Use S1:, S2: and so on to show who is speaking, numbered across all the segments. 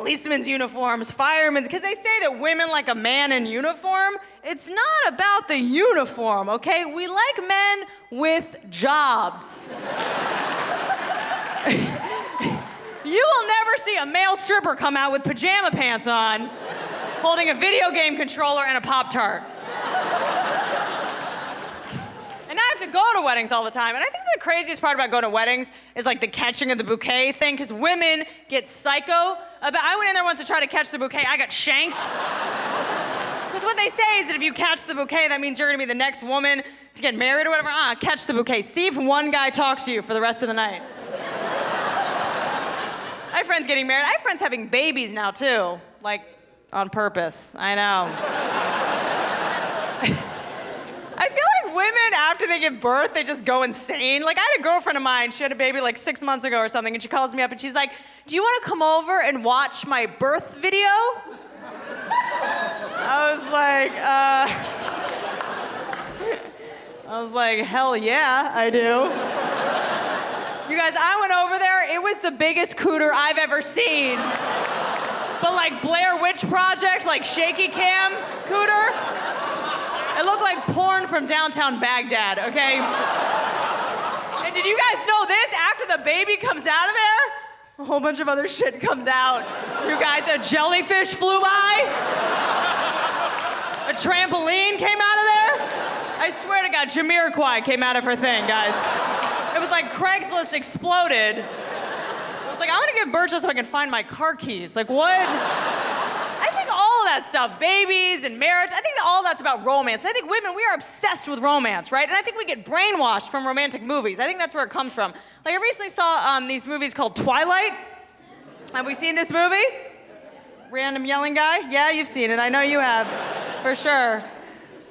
S1: policemen's uniforms, firemen's, because they say that women like a man in uniform. It's not about the uniform, okay? We like men with jobs. You will never see a male stripper come out with pajama pants on, holding a video game controller and a Pop-Tart. And I have to go to weddings all the time. And I think the craziest part about going to weddings is like the catching of the bouquet thing, because women get psycho about. I went in there once to try to catch the bouquet. I got shanked. Because what they say is that if you catch the bouquet, that means you're gonna be the next woman to get married or whatever. Catch the bouquet. See if one guy talks to you for the rest of the night. I have friends getting married. I have friends having babies now too, like on purpose. I know. I feel like women, after they give birth, they just go insane. Like, I had a girlfriend of mine, she had a baby like 6 months ago or something, and she calls me up and she's like, do you want to come over and watch my birth video? I was like, hell yeah, I do. You guys, I went over there, it was the biggest cooter I've ever seen. But like Blair Witch Project, like shaky cam cooter. It looked like porn from downtown Baghdad, okay? And did you guys know this? After the baby comes out of there, a whole bunch of other shit comes out. You guys, a jellyfish flew by. A trampoline came out of there. I swear to God, Jamiroquai came out of her thing, guys. It was like Craigslist exploded. I was like, I want to give birth just so I can find my car keys. Like, what? I think all of that stuff, babies and marriage, I think that all that's about romance. And I think women, we are obsessed with romance, right? And I think we get brainwashed from romantic movies. I think that's where it comes from. Like, I recently saw these movies called Twilight. Have we seen this movie? Random yelling guy? Yeah, you've seen it. I know you have, for sure.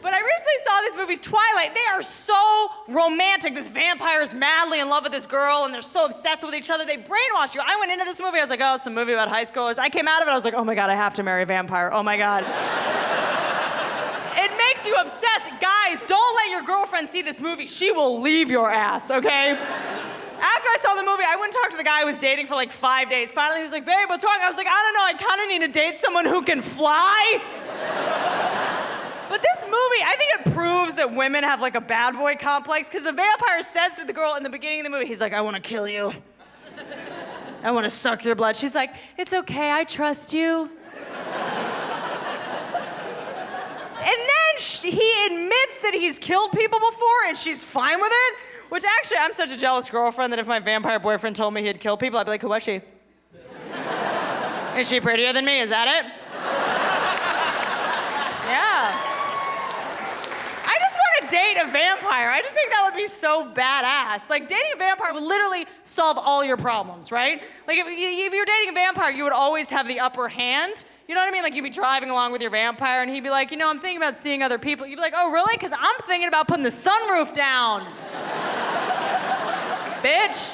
S1: But I recently saw these movies, Twilight. They are so romantic. This vampire is madly in love with this girl, and they're so obsessed with each other. They brainwash you. I went into this movie, I was like, oh, it's a movie about high schoolers. I came out of it, I was like, oh my God, I have to marry a vampire. Oh my God. It makes you obsessed. Guys, don't let your girlfriend see this movie. She will leave your ass, okay? After I saw the movie, I went and talked to the guy I was dating for like 5 days. Finally, he was like, babe, what's wrong? I was like, I don't know, I kind of need to date someone who can fly. But this movie, I think it proves that women have like a bad boy complex, because the vampire says to the girl in the beginning of the movie, he's like, I want to kill you. I want to suck your blood. She's like, it's okay, I trust you. And then he admits that he's killed people before and she's fine with it, which actually, I'm such a jealous girlfriend that if my vampire boyfriend told me he'd kill people, I'd be like, who was she? Is she prettier than me? Is that it? Yeah. Date a vampire. I just think that would be so badass. Like, dating a vampire would literally solve all your problems, right? Like, if you're dating a vampire, you would always have the upper hand. You know what I mean? Like, you'd be driving along with your vampire, and he'd be like, you know, I'm thinking about seeing other people. You'd be like, oh, really? Because I'm thinking about putting the sunroof down. Bitch.